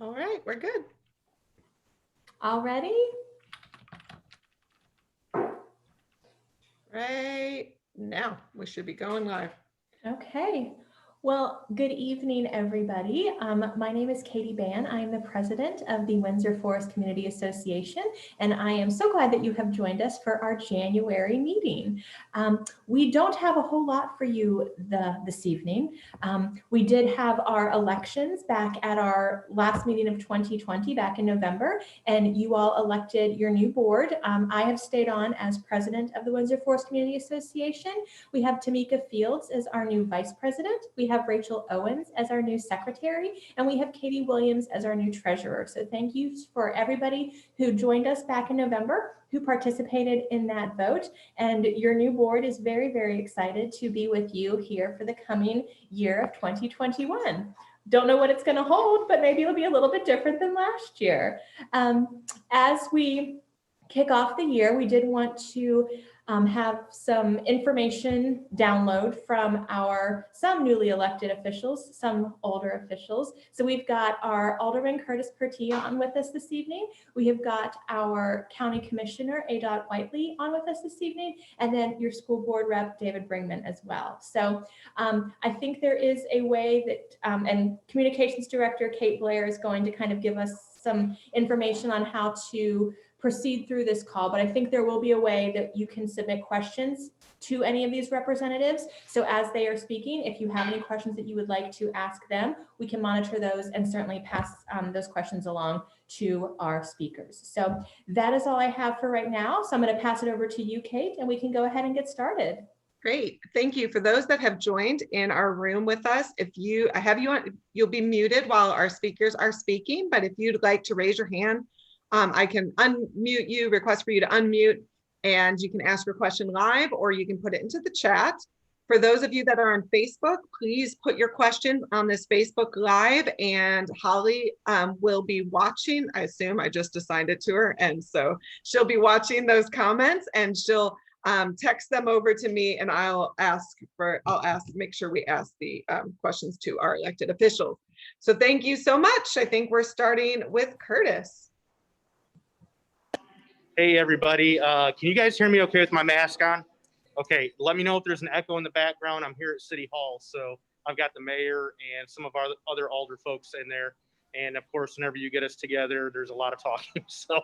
All right, we're good. All ready? Right now, we should be going live. Okay. Well, good evening, everybody. My name is Katie Ban. I am the president of the Windsor Forest Community Association, and I am so glad that you have joined us for our January meeting. We don't have a whole lot for you this evening. We did have our elections back at our last meeting of 2020 back in November, and you all elected your new board. I have stayed on as president of the Windsor Forest Community Association. We have Tamika Fields as our new vice president. We have Rachel Owens as our new secretary, and we have Katie Williams as our new treasurer. So thank you for everybody who joined us back in November, who participated in that vote. And your new board is very, very excited to be with you here for the coming year of 2021. Don't know what it's going to hold, but maybe it'll be a little bit different than last year. As we kick off the year, we did want to have some information download from some newly elected officials, some older officials. So we've got our Alderman Curtis Pertee on with us this evening. We have got our County Commissioner, Adot Whiteley, on with us this evening, and then your school board rep, David Bringman, as well. So I think there is a way that, and Communications Director Kate Blair is going to kind of give us some information on how to proceed through this call, but I think there will be a way that you can submit questions to any of these representatives. So as they are speaking, if you have any questions that you would like to ask them, we can monitor those and certainly pass those questions along to our speakers. So that is all I have for right now. So I'm going to pass it over to you, Kate, and we can go ahead and get started. Great. Thank you. For those that have joined in our room with us, I have you on, you'll be muted while our speakers are speaking, but if you'd like to raise your hand, I can unmute you, request for you to unmute, and you can ask your question live, or you can put it into the chat. For those of you that are on Facebook, please put your question on this Facebook Live, and Holly will be watching. I assume I just assigned it to her, and so she'll be watching those comments, and she'll text them over to me, and I'll make sure we ask the questions to our elected officials. So thank you so much. I think we're starting with Curtis. Hey everybody, can you guys hear me okay with my mask on? Okay, let me know if there's an echo in the background. I'm here at City Hall, so I've got the mayor and some of our other alder folks in there. And of course, whenever you get us together, there's a lot of talking. So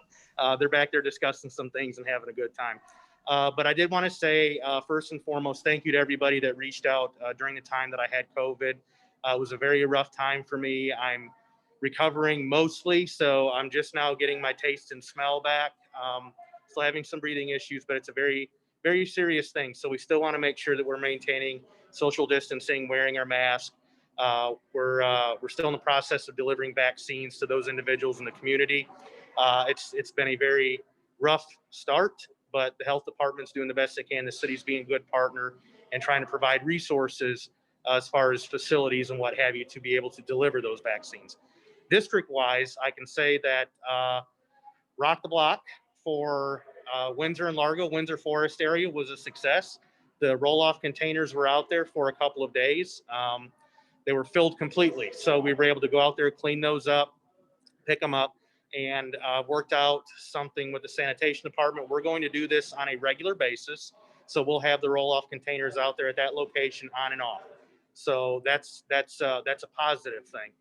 they're back there discussing some things and having a good time. But I did want to say, first and foremost, thank you to everybody that reached out during the time that I had COVID. It was a very rough time for me. I'm recovering mostly, so I'm just now getting my taste and smell back. Still having some breathing issues, but it's a very, very serious thing. So we still want to make sure that we're maintaining social distancing, wearing our mask. We're still in the process of delivering vaccines to those individuals in the community. It's been a very rough start, but the health department's doing the best they can. The city's being a good partner and trying to provide resources as far as facilities and what have you to be able to deliver those vaccines. District-wise, I can say that Rock the Block for Windsor and Largo, Windsor Forest area was a success. The roll-off containers were out there for a couple of days. They were filled completely. So we were able to go out there, clean those up, pick them up, and worked out something with the sanitation department. We're going to do this on a regular basis. So we'll have the roll-off containers out there at that location on and off. So that's a positive thing.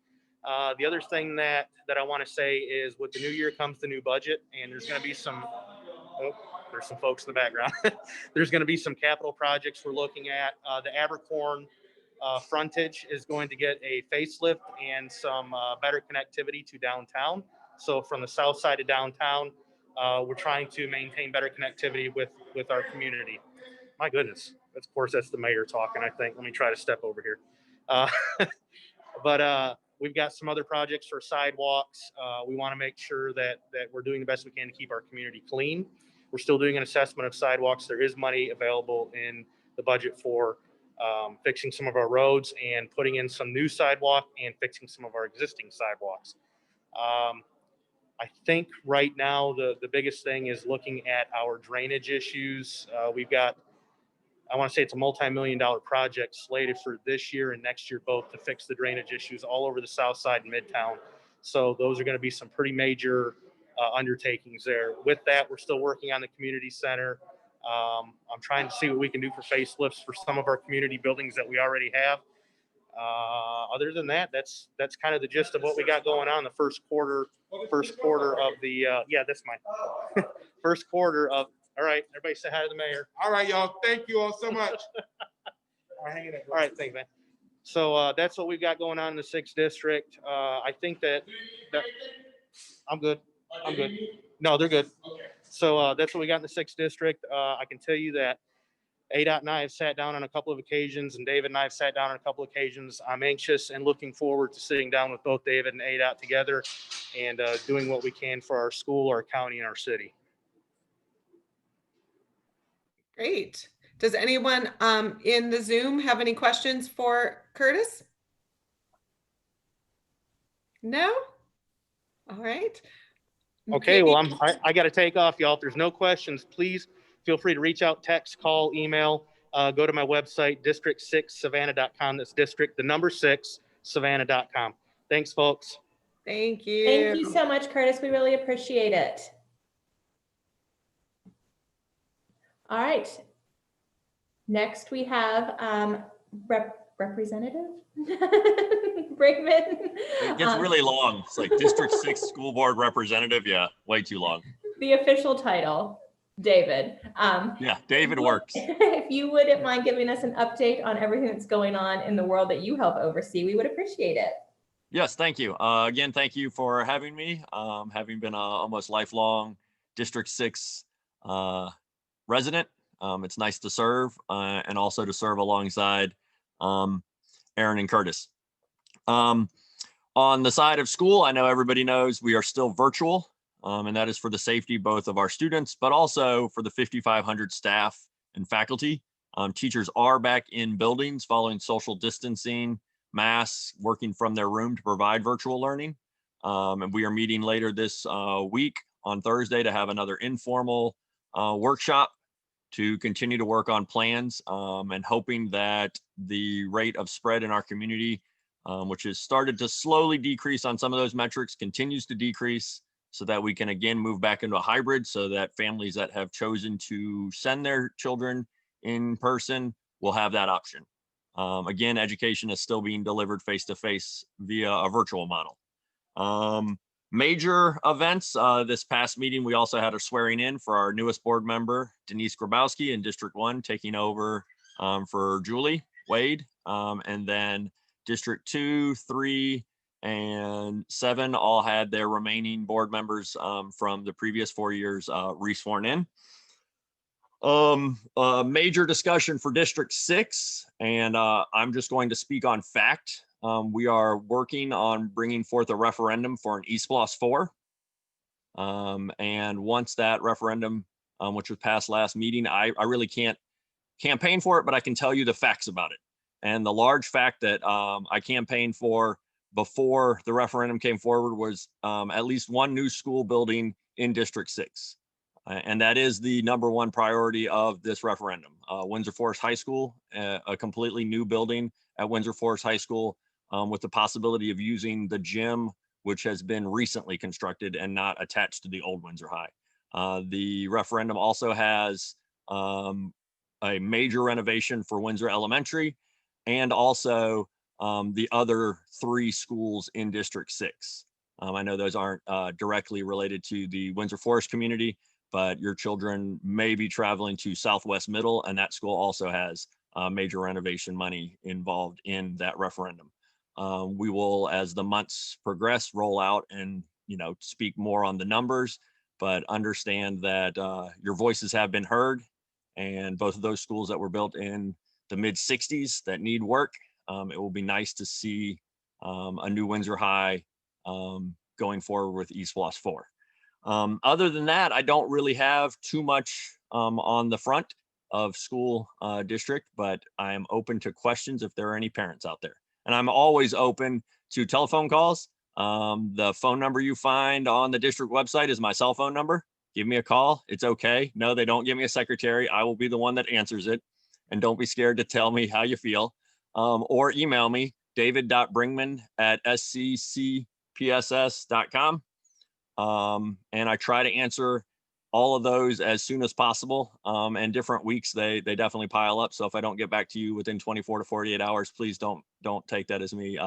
The other thing that I want to say is with the new year comes the new budget, and there's going to be there's some folks in the background. There's going to be some capital projects we're looking at. The Abercorn frontage is going to get a facelift and some better connectivity to downtown. So from the south side of downtown, we're trying to maintain better connectivity with our community. My goodness, of course, that's the mayor talking, I think. Let me try to step over here. But we've got some other projects for sidewalks. We want to make sure that we're doing the best we can to keep our community clean. We're still doing an assessment of sidewalks. There is money available in the budget for fixing some of our roads and putting in some new sidewalk and fixing some of our existing sidewalks. I think right now the biggest thing is looking at our drainage issues. We've got, I want to say it's a multi-million-dollar project slated for this year and next year both to fix the drainage issues all over the south side and midtown. So those are going to be some pretty major undertakings there. With that, we're still working on the community center. I'm trying to see what we can do for facelifts for some of our community buildings that we already have. Other than that, that's kind of the gist of what we got going on the first quarter of the yeah, that's mine. First quarter of, all right, everybody say hi to the mayor. All right, y'all. Thank you all so much. All right, thanks, man. So that's what we've got going on in the 6th district. I think that I'm good. I'm good. No, they're good. So that's what we got in the 6th district. I can tell you that ADOT and I have sat down on a couple of occasions, and David and I have sat down on a couple of occasions. I'm anxious and looking forward to sitting down with both David and ADOT together and doing what we can for our school, our county, and our city. Great. Does anyone in the Zoom have any questions for Curtis? No? All right. Okay, well, I got to take off, y'all. If there's no questions, please feel free to reach out, text, call, email, go to my website, district6savannah.com. That's district, the number 6, savannah.com. Thanks, folks. Thank you. Thank you so much, Curtis. We really appreciate it. All right. Next, we have Representative Brinkman. It gets really long. It's like District 6 School Board Representative. Yeah, way too long. The official title, David. Yeah, David works. If you wouldn't mind giving us an update on everything that's going on in the world that you help oversee, we would appreciate it. Yes, thank you. Again, thank you for having me. Having been a almost lifelong District 6 resident, it's nice to serve and also to serve alongside Aaron and Curtis. On the side of school, I know everybody knows we are still virtual, and that is for the safety both of our students, but also for the 5,500 staff and faculty. Teachers are back in buildings following social distancing, masks, working from their room to provide virtual learning. And we are meeting later this week on Thursday to have another informal workshop to continue to work on plans and hoping that the rate of spread in our community, which has started to slowly decrease on some of those metrics, continues to decrease so that we can again move back into a hybrid so that families that have chosen to send their children in person will have that option. Again, education is still being delivered face-to-face via a virtual model. Major events, this past meeting, we also had a swearing in for our newest board member, Denise Grabowski in District 1, taking over for Julie Wade. And then District 2, 3, and 7 all had their remaining board members from the previous 4 years re-sworn in. A major discussion for District 6, and I'm just going to speak on fact. We are working on bringing forth a referendum for an East Loss 4. And once that referendum, which was passed last meeting, I really can't campaign for it, but I can tell you the facts about it. And the large fact that I campaigned for before the referendum came forward was at least one new school building in District 6. And that is the #1 priority of this referendum. Windsor Forest High School, a completely new building at Windsor Forest High School with the possibility of using the gym, which has been recently constructed and not attached to the old Windsor High. The referendum also has a major renovation for Windsor Elementary and also the other 3 schools in District 6. I know those aren't directly related to the Windsor Forest community, but your children may be traveling to Southwest Middle, and that school also has major renovation money involved in that referendum. We will, as the months progress, roll out and speak more on the numbers, but understand that your voices have been heard, and both of those schools that were built in the mid-60s that need work, it will be nice to see a new Windsor High going forward with East Loss 4. Other than that, I don't really have too much on the front of school district, but I am open to questions if there are any parents out there. And I'm always open to telephone calls. The phone number you find on the district website is my cell phone number. Give me a call. It's okay. No, they don't give me a secretary. I will be the one that answers it. And don't be scared to tell me how you feel. Or email me, david.brinkman@sccpd.org. wfcapss.com. And I try to answer all of those as soon as possible. And different weeks, they definitely pile up. So if I don't get back to you within 24 to 48 hours, please don't take that as me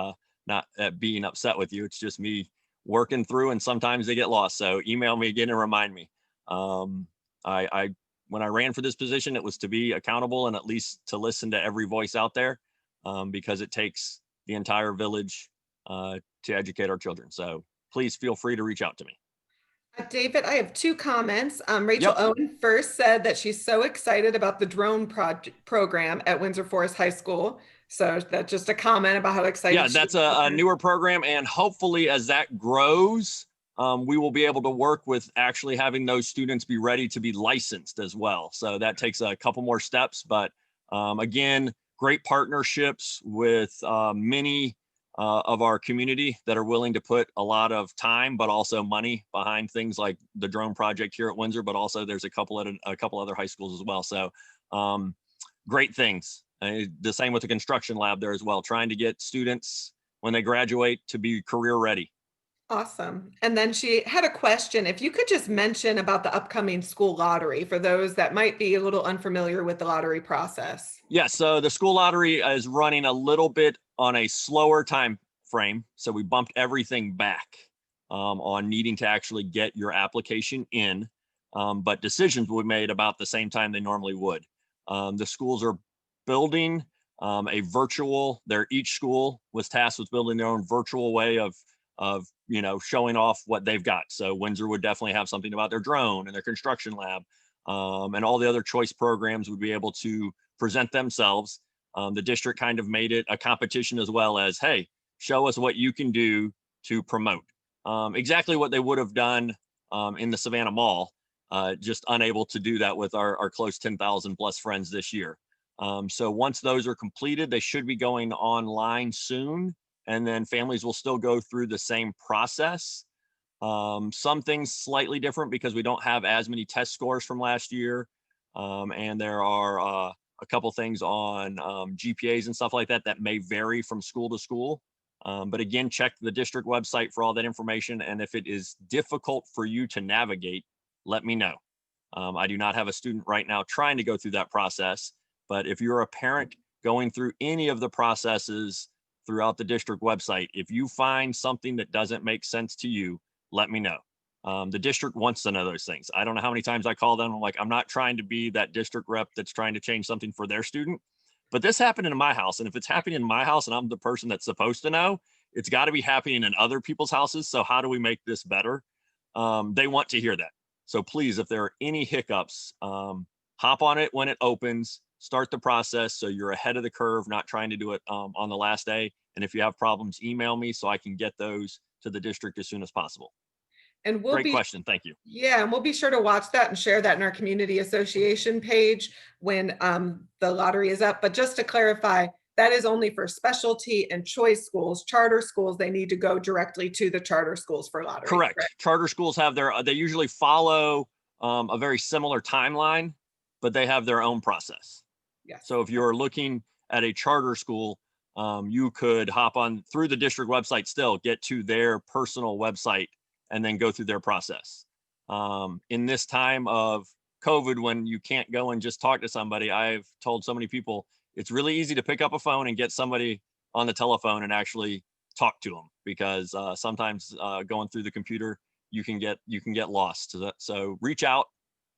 not being upset with you. It's just me working through, and sometimes they get lost. So email me again and remind me. When I ran for this position, it was to be accountable and at least to listen to every voice out there, because it takes the entire village to educate our children. So please feel free to reach out to me. David, I have two comments. Rachel Owen first said that she's so excited about the drone program at Windsor Forest High School. So that's just a comment about how excited. Yeah, that's a newer program, and hopefully as that grows, we will be able to work with actually having those students be ready to be licensed as well. So that takes a couple more steps, but again, great partnerships with many of our community that are willing to put a lot of time, but also money behind things like the drone project here at Windsor, but also there's a couple other high schools as well. So great things. The same with the construction lab there as well, trying to get students when they graduate to be career ready. Awesome. And then she had a question. If you could just mention about the upcoming school lottery for those that might be a little unfamiliar with the lottery process. Yeah, so the school lottery is running a little bit on a slower time frame. So we bumped everything back on needing to actually get your application in, but decisions were made about the same time they normally would. The schools are building each school was tasked with building their own virtual way of showing off what they've got. So Windsor would definitely have something about their drone and their construction lab, and all the other choice programs would be able to present themselves. The district kind of made it a competition as well as, hey, show us what you can do to promote. Exactly what they would have done in the Savannah Mall, just unable to do that with our close 10,000 plus friends this year. So once those are completed, they should be going online soon. And then families will still go through the same process. Some things slightly different because we don't have as many test scores from last year. And there are a couple things on GPAs and stuff like that that may vary from school to school. But again, check the district website for all that information. And if it is difficult for you to navigate, let me know. I do not have a student right now trying to go through that process. But if you're a parent going through any of the processes throughout the district website, if you find something that doesn't make sense to you, let me know. The district wants to know those things. I don't know how many times I call them. I'm like, I'm not trying to be that district rep that's trying to change something for their student, but this happened in my house. And if it's happening in my house and I'm the person that's supposed to know, it's got to be happening in other people's houses. So how do we make this better? They want to hear that. So please, if there are any hiccups, hop on it when it opens, start the process so you're ahead of the curve, not trying to do it on the last day. And if you have problems, email me so I can get those to the district as soon as possible. And Great question. Thank you. Yeah, and we'll be sure to watch that and share that in our community association page when the lottery is up. But just to clarify, that is only for specialty and choice schools. Charter schools, they need to go directly to the charter schools for lottery. Correct. Charter schools have they usually follow a very similar timeline, but they have their own process. Yes. So if you're looking at a charter school, you could hop on through the district website still, get to their personal website, and then go through their process. In this time of COVID, when you can't go and just talk to somebody, I've told so many people, it's really easy to pick up a phone and get somebody on the telephone and actually talk to them, because sometimes going through the computer, you can get lost. So reach out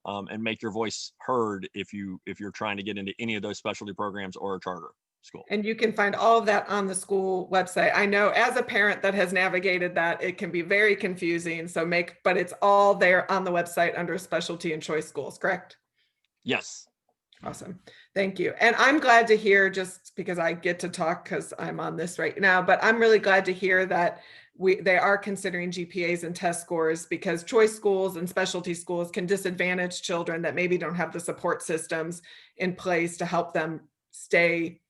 and make your voice heard if you're trying to get into any of those specialty programs or a charter school. And you can find all of that on the school website. I know as a parent that has navigated that, it can be very confusing. But it's all there on the website under specialty and choice schools, correct? Yes. Awesome. Thank you. And I'm glad to hear, just because I get to talk because I'm on this right now, but I'm really glad to hear that they are considering GPAs and test scores, because choice schools and specialty schools can disadvantage children that maybe don't have the support systems in place to help them stay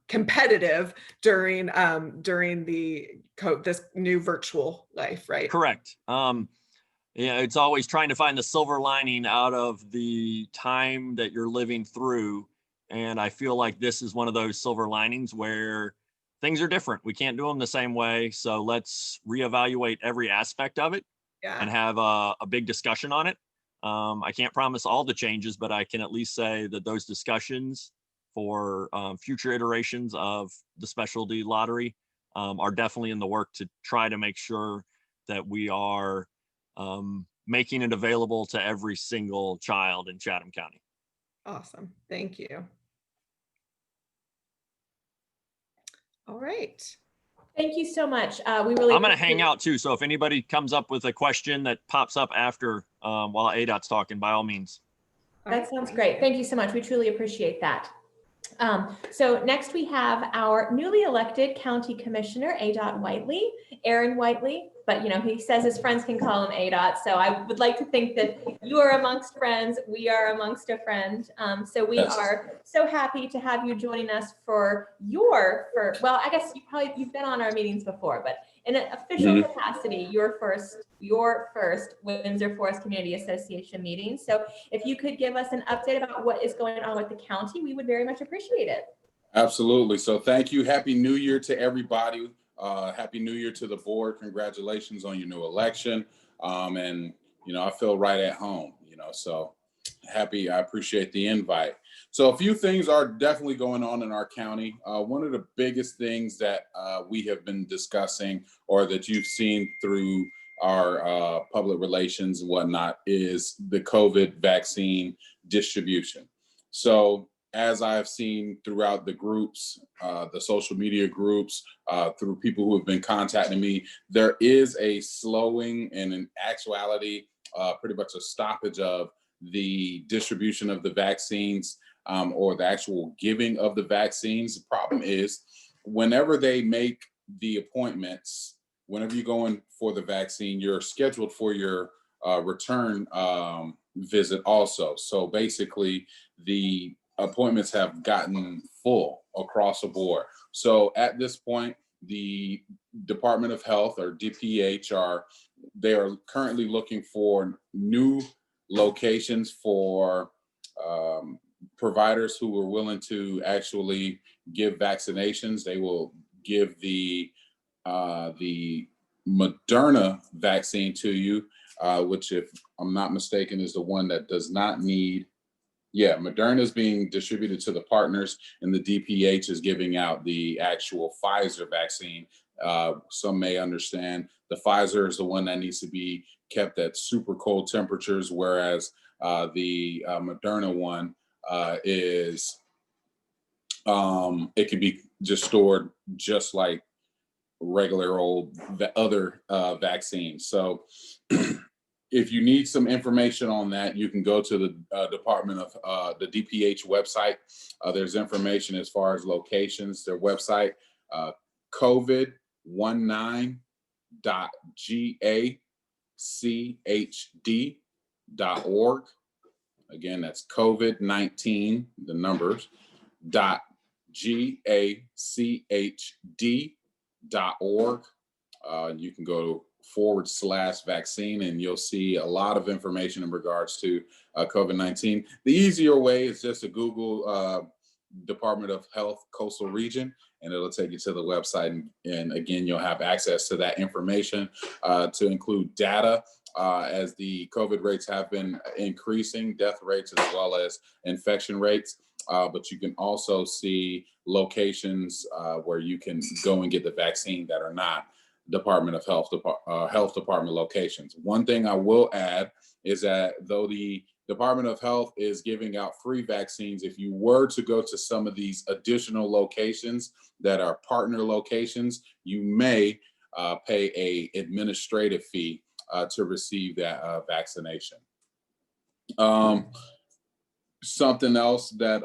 competitive during this new virtual life, right? Correct. Yeah, it's always trying to find the silver lining out of the time that you're living through. And I feel like this is one of those silver linings where things are different. We can't do them the same way. So let's reevaluate every aspect of it and Yeah, have a big discussion on it. I can't promise all the changes, but I can at least say that those discussions for future iterations of the specialty lottery are definitely in the work to try to make sure that we are making it available to every single child in Chatham County. awesome. Thank you. All right. Thank you so much. We really I'm going to hang appreciate- out too. So if anybody comes up with a question that pops up after while ADOT's talking, by all means. That sounds great. Thank you so much. We truly appreciate that. So next we have our newly elected County Commissioner, ADOT Whiteley, Aaron Whiteley, but he says his friends can call him ADOT. So I would like to think that you are amongst friends. We are amongst a friend. So we are so happy to have you joining us for well, I guess you've been on our meetings before, but in an official capacity, your first Windsor Forest Community Association meeting. So if you could give us an update about what is going on with the county, we would very much appreciate it. Absolutely. So thank you. Happy New Year to everybody. Happy New Year to the board. Congratulations on your new election. And, I feel right at home, so happy. I appreciate the invite. So a few things are definitely going on in our county. One of the biggest things that we have been discussing, or that you've seen through our public relations and whatnot, is the COVID vaccine distribution. So as I've seen throughout the groups, the social media groups, through people who have been contacting me, there is a slowing and in actuality, pretty much a stoppage of the distribution of the vaccines, or the actual giving of the vaccines. The problem is whenever they make the appointments, whenever you go in for the vaccine, you're scheduled for your return visit also. So basically the appointments have gotten full across the board. So at this point, the Department of Health, or DPH, they are currently looking for new locations for providers who are willing to actually give vaccinations. They will give the Moderna vaccine to you, which, if I'm not mistaken, is the one that does not need. Yeah, Moderna is being distributed to the partners, and the DPH is giving out the actual Pfizer vaccine. Some may understand the Pfizer is the one that needs to be kept at super cold temperatures, whereas the Moderna one is it can be just stored just like regular old other vaccines. So if you need some information on that, you can go to the Department of the DPH website. There's information as far as locations. Their website, covid19.gachd.org. Again, that's COVID-19, the numbers, .gachd.org. You can go /vaccine, and you'll see a lot of information in regards to COVID-19. The easier way is just to Google Department of Health Coastal Region, and it'll take you to the website. And again, you'll have access to that information to include data as the COVID rates have been increasing, death rates as well as infection rates. But you can also see locations where you can go and get the vaccine that are not Department of Health, Health Department locations. One thing I will add is that though the Department of Health is giving out free vaccines, if you were to go to some of these additional locations that are partner locations, you may pay a administrative fee to receive that vaccination. Something else that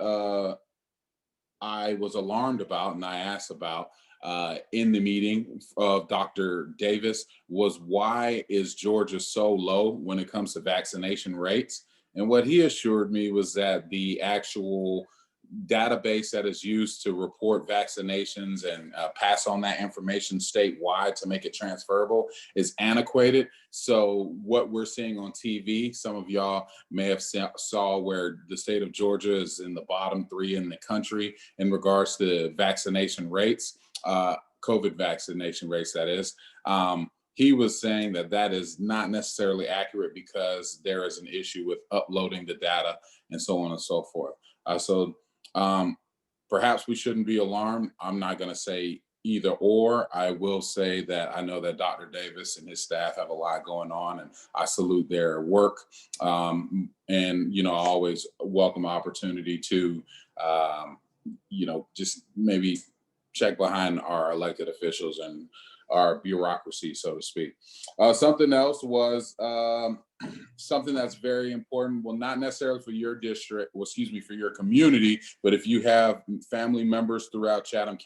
I was alarmed about and I asked about in the meeting of Dr. Davis was, why is Georgia so low when it comes to vaccination rates? And what he assured me was that the actual database that is used to report vaccinations and pass on that information statewide to make it transferable is antiquated. So what we're seeing on TV, some of y'all may have saw where the state of Georgia is in the bottom 3 in the country in regards to vaccination rates. COVID vaccination rates, that is. He was saying that that is not necessarily accurate because there is an issue with uploading the data and so on and so forth. Perhaps we shouldn't be alarmed. I'm not going to say either or. I will say that I know that Dr. Davis and his staff have a lot going on, and I salute their work. And, you know, I always welcome opportunity to, you know, just maybe check behind our elected officials and our bureaucracy, so to speak. Something else was something that's very important. Well, not necessarily for your district, well, excuse me, for your community, but if you have family members throughout Chatham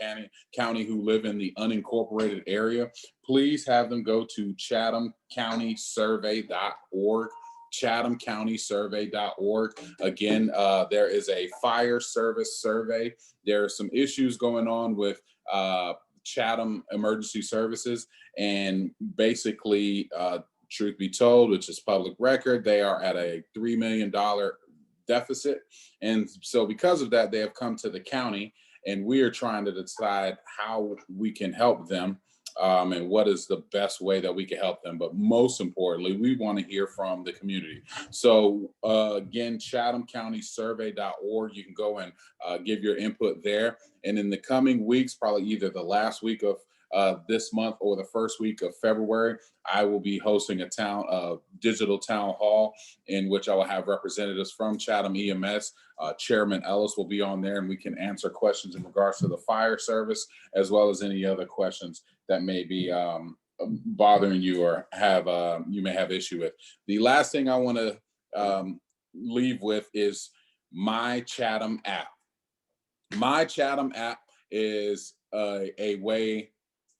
County who live in the unincorporated area, please have them go to chathamcountysurvey.org. chathamcountysurvey.org. Again, there is a fire service survey. There are some issues going on with Chatham Emergency Services, and basically, truth be told, which is public record, they are at a $3 million deficit. And so because of that, they have come to the county, and we are trying to decide how we can help them and what is the best way that we can help them. But most importantly, we want to hear from the community. So again, chathamcountysurvey.org. You can go and give your input there. And in the coming weeks, probably either the last week of this month or the first week of February, I will be hosting a digital town hall in which I will have representatives from Chatham EMS. Chairman Ellis will be on there, and we can answer questions in regards to the fire service, as well as any other questions that may be bothering you or have you may have issue with. The last thing I want to leave with is My Chatham app. My Chatham app is a way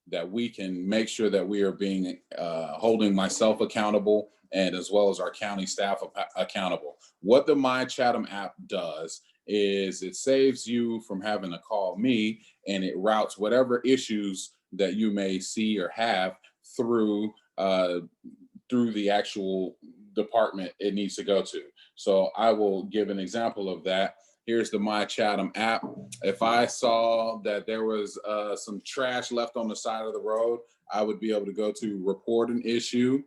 that we can make sure that we are being holding myself accountable, and as well as our county staff accountable. What the My Chatham app does is it saves you from having to call me, and it routes whatever issues that you may see or have through the actual department it needs to go to. So I will give an example of that. Here's the My Chatham app. If I saw that there was some trash left on the side of the road, I would be able to go to report an issue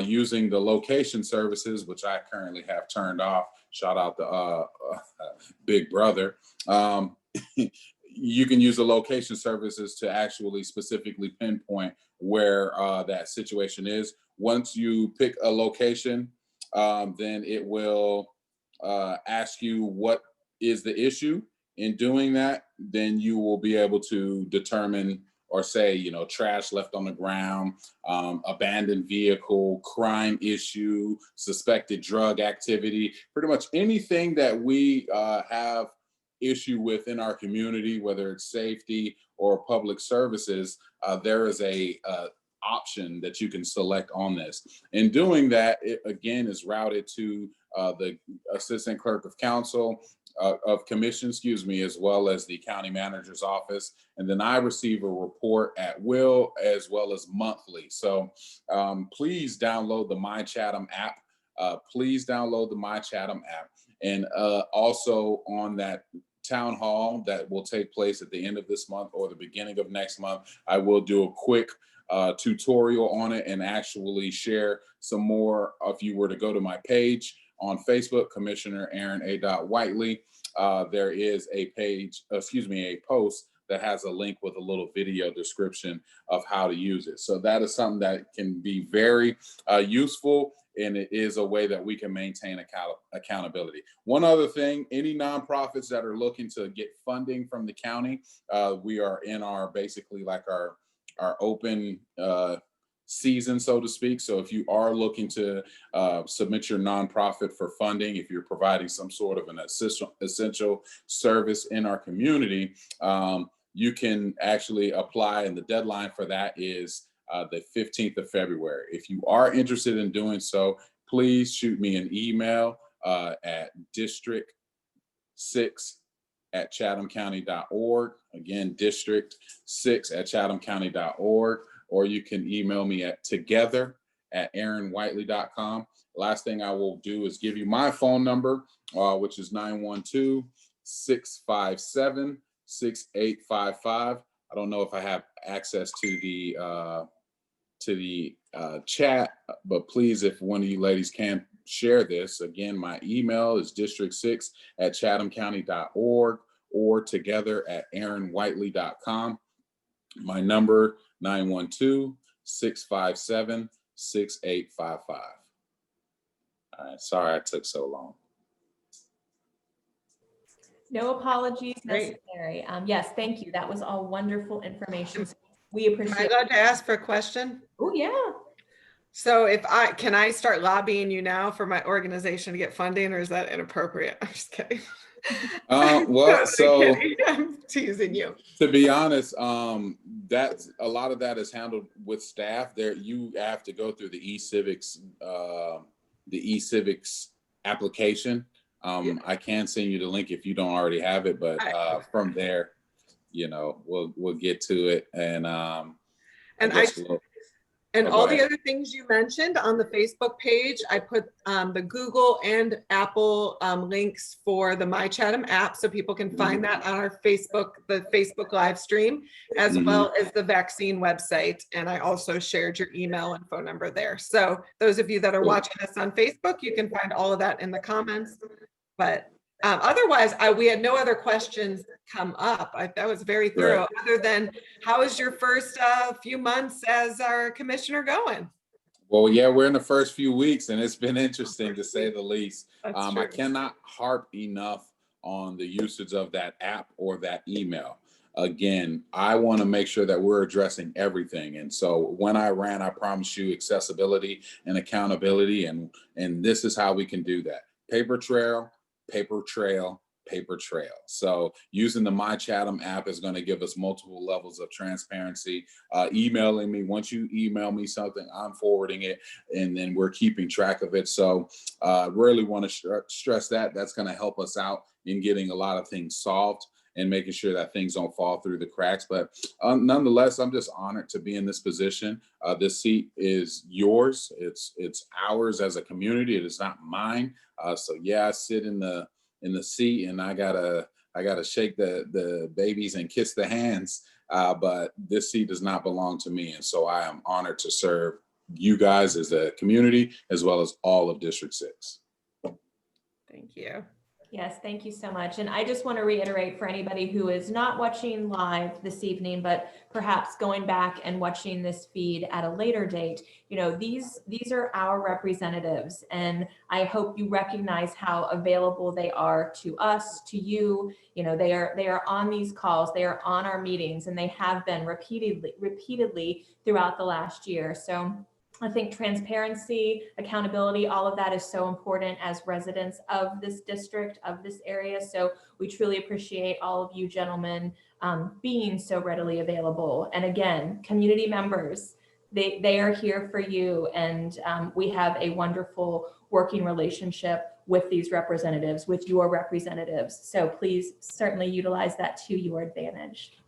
using the location services, which I currently have turned off. Shout out to Big Brother. You can use the location services to actually specifically pinpoint where that situation is. Once you pick a location, then it will ask you what is the issue. In doing that, then you will be able to determine or say, you know, trash left on the ground, abandoned vehicle, crime issue, suspected drug activity, pretty much anything that we have issue with in our community, whether it's safety or public services, there is a option that you can select on this. In doing that, it again is routed to the assistant clerk of council, of commission, excuse me, as well as the county manager's office. And then I receive a report at will as well as monthly. So please download the My Chatham app. Please download the My Chatham app. And also on that town hall that will take place at the end of this month or the beginning of next month, I will do a quick tutorial on it and actually share some more. If you were to go to my page on Facebook, Commissioner Aaron A. Whiteley, there is a page, a post that has a link with a little video description of how to use it. So that is something that can be very useful, and it is a way that we can maintain accountability. One other thing, any nonprofits that are looking to get funding from the county, we are in our basically like our open season, so to speak. So if you are looking to submit your nonprofit for funding, if you're providing some sort of an essential service in our community, you can actually apply, and the deadline for that is the 15th of February. If you are interested in doing so, please shoot me an email at district6@chathamcounty.org. Again, district6@chathamcounty.org. Or you can email me at together@aaronwhiteley.com. Last thing I will do is give you my phone number, which is 912-657-6855. I don't know if I have access to the chat, but please, if one of you ladies can share this. Again, my email is district6@chathamcounty.org or together@aaronwhiteley.com. My number 912-657-6855. All right, sorry I took so long. No apologies Great. necessary. Yes, thank you. That was all wonderful information. We Am I appreciate allowed it. to ask for a question? Oh, yeah. So can I start lobbying you now for my organization to get funding, or is that inappropriate? I'm just kidding. Well, so Kidding. I'm teasing you. to be honest, that's a lot of that is handled with staff. There, you have to go through the eCivics application. I can send you the link if you don't already have it, but from there, we'll get to it, and And go all the ahead. other things you mentioned on the Facebook page, I put the Google and Apple links for the My Chatham app, so people can find that on our Facebook, the Facebook live stream, as well as the vaccine website. And I also shared your email and phone number there. So those of you that are watching us on Facebook, you can find all of that in the comments. But otherwise, we had no other questions come up. That was very thorough, other than how is your first few months as our commissioner going? Well, yeah, we're in the first few weeks, and it's been interesting to say the least. I cannot harp enough on the usage of that app or that email. Again, I want to make sure that we're addressing everything. And so when I ran, I promise you accessibility and accountability, and this is how we can do that. Paper trail, paper trail, paper trail. So using the My Chatham app is going to give us multiple levels of transparency. Emailing me, once you email me something, I'm forwarding it, and then we're keeping track of it. So really want to stress that. That's going to help us out in getting a lot of things solved and making sure that things don't fall through the cracks. But nonetheless, I'm just honored to be in this position. This seat is yours. It's ours as a community. It is not mine. So yeah, I sit in the seat, and I gotta shake the babies and kiss the hands. But this seat does not belong to me, and so I am honored to serve you guys as a community, as well as all of District 6. Thank you. Yes, thank you so much. And I just want to reiterate for anybody who is not watching live this evening, but perhaps going back and watching this feed at a later date, these are our representatives, and I hope you recognize how available they are to us, to you. They are on these calls, they are on our meetings, and they have been repeatedly throughout the last year. So I think transparency, accountability, all of that is so important as residents of this district, of this area. So we truly appreciate all of you gentlemen being so readily available. And again, community members, they are here for you. And we have a wonderful working relationship with these representatives, with your representatives. So please certainly utilize that to your advantage.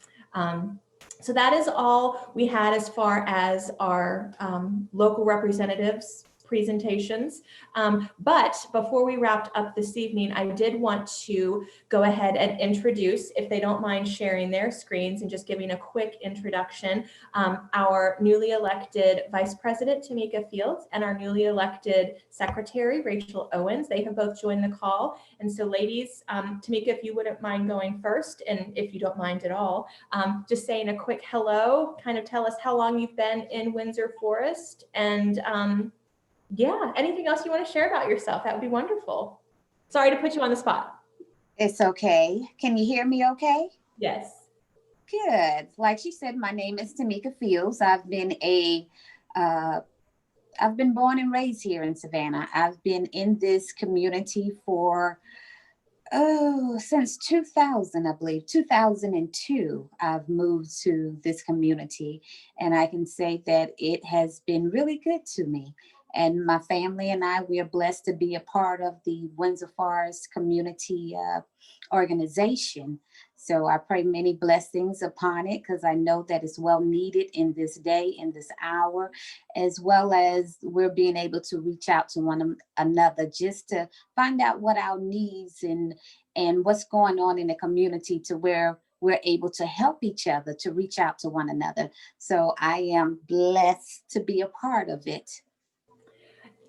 So that is all we had as far as our local representatives presentations. But before we wrapped up this evening, I did want to go ahead and introduce, if they don't mind sharing their screens and just giving a quick introduction, our newly elected Vice President, Tamika Fields, and our newly elected Secretary, Rachel Owens. They have both joined the call. And so ladies, Tamika, if you wouldn't mind going first, and if you don't mind at all, just saying a quick hello, kind of tell us how long you've been in Windsor Forest, and yeah, anything else you want to share about yourself? That would be wonderful. Sorry to put you on the spot. It's okay. Can you hear me okay? Yes. Good. Like she said, my name is Tamika Fields. I've been born and raised here in Savannah. I've been in this community for since 2000, I believe, 2002, I've moved to this community, and I can say that it has been really good to me. And my family and I, we are blessed to be a part of the Windsor Forest Community Organization. So I pray many blessings upon it, because I know that it's well needed in this day, in this hour, as well as we're being able to reach out to one another just to find out what our needs and what's going on in the community, to where we're able to help each other, to reach out to one another. So I am blessed to be a part of it.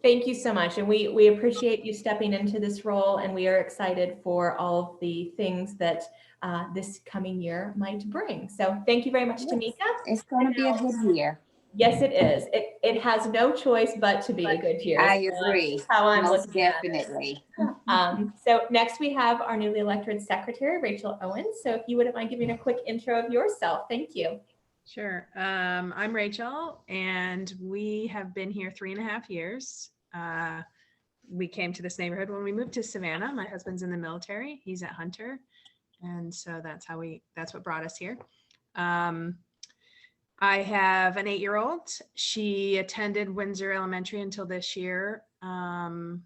Thank you so much. And we appreciate you stepping into this role, and we are excited for all of the things that this coming year might bring. So thank you very much, Tamika. It's going to be a good year. Yes, it is. It has no choice but to be a good year. I agree. How I'm Most looking at it. definitely. So next we have our newly elected secretary, Rachel Owens. So if you wouldn't mind giving a quick intro of yourself. Thank you. Sure. I'm Rachel, and we have been here 3.5 years. We came to this neighborhood when we moved to Savannah. My husband's in the military. He's at Hunter. And so that's what brought us here. I have an 8-year-old. She attended Windsor Elementary until this year when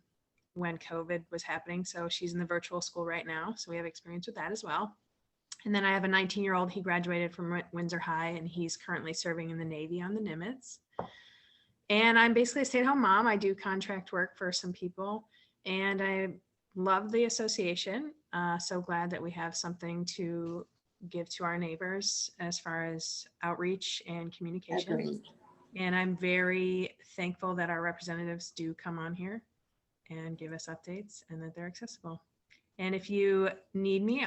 COVID was happening. So she's in the virtual school right now. So we have experience with that as well. And then I have a 19-year-old. He graduated from Windsor High, and he's currently serving in the Navy on the Nimitz. And I'm basically a stay-at-home mom. I do contract work for some people, and I love the association. So glad that we have something to give to our neighbors as far as outreach and communication. Agreed. And I'm very thankful that our representatives do come on here and give us updates, and that they're accessible. And if you need me,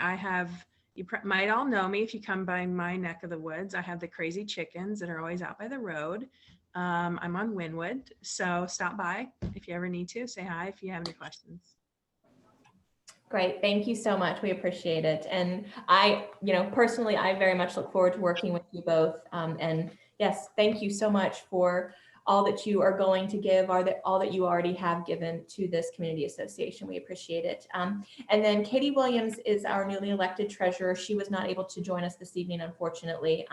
you might all know me if you come by my neck of the woods. I have the crazy chickens that are always out by the road. I'm on Wynwood, so stop by if you ever need to. Say hi if you have any questions. Great. Thank you so much. We appreciate it. And I, personally, I very much look forward to working with you both. And yes, thank you so much for all that you are going to give, all that you already have given to this community association. We appreciate it. And then Katie Williams is our newly elected treasurer. She was not able to join us this evening, unfortunately,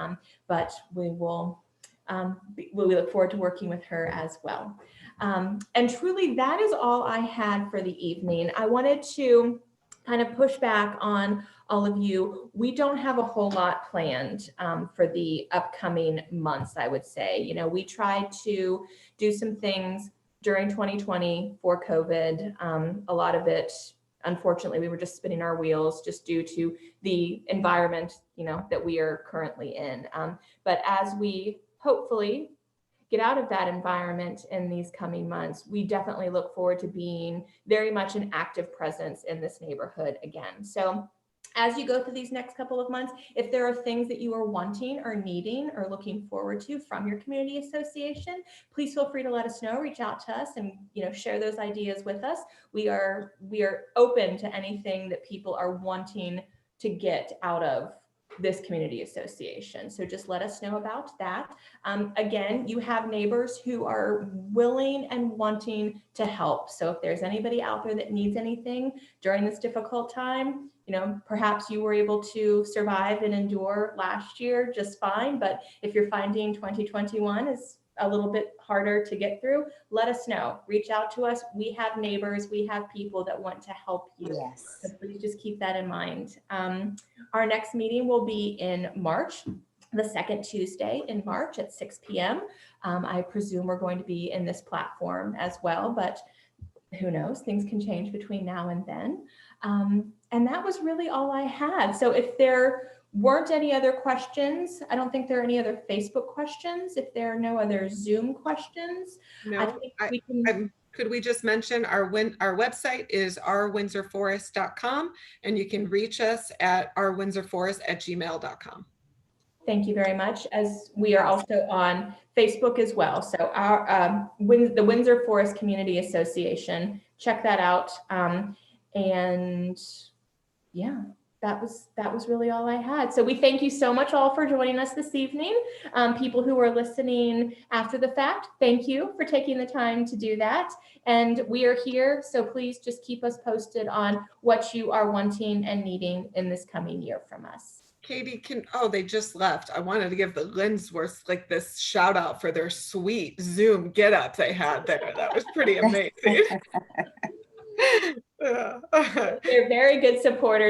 but we look forward to working with her as well. And truly, that is all I had for the evening. I wanted to kind of push back on all of you. We don't have a whole lot planned for the upcoming months, I would say. We tried to do some things during 2020 for COVID. A lot of it, unfortunately, we were just spinning our wheels just due to the environment, that we are currently in. But as we hopefully get out of that environment in these coming months, we definitely look forward to being very much an active presence in this neighborhood again. So as you go through these next couple of months, if there are things that you are wanting or needing or looking forward to from your community association, please feel free to let us know, reach out to us, and share those ideas with us. We are open to anything that people are wanting to get out of this community association. So just let us know about that. Again, you have neighbors who are willing and wanting to help. So if there's anybody out there that needs anything during this difficult time, perhaps you were able to survive and endure last year just fine. But if you're finding 2021 is a little bit harder to get through, let us know. Reach out to us. We have neighbors, we have people that want to help you. Yes. So please just keep that in mind. Our next meeting will be in March, the second Tuesday in March at 6 p.m. I presume we're going to be in this platform as well, but who knows, things can change between now and then. And that was really all I had. So if there weren't any other questions, I don't think there are any other Facebook questions. If there are no other Zoom questions, No, I think we can. Could we just mention our website is ourwindsorforest.com, and you can reach us at ourwindsorforest@gmail.com. Thank you very much. As we are also on Facebook as well. So our the Windsor Forest Community Association, check that out. And yeah, that was really all I had. So we thank you so much all for joining us this evening. People who are listening after the fact, thank you for taking the time to do that. And we are here, so please just keep us posted on what you are wanting and needing in this coming year from us. Katie, they just left. I wanted to give the Lindsworths like this shout out for their sweet Zoom get up they had there. That was pretty amazing. They're very good supporters.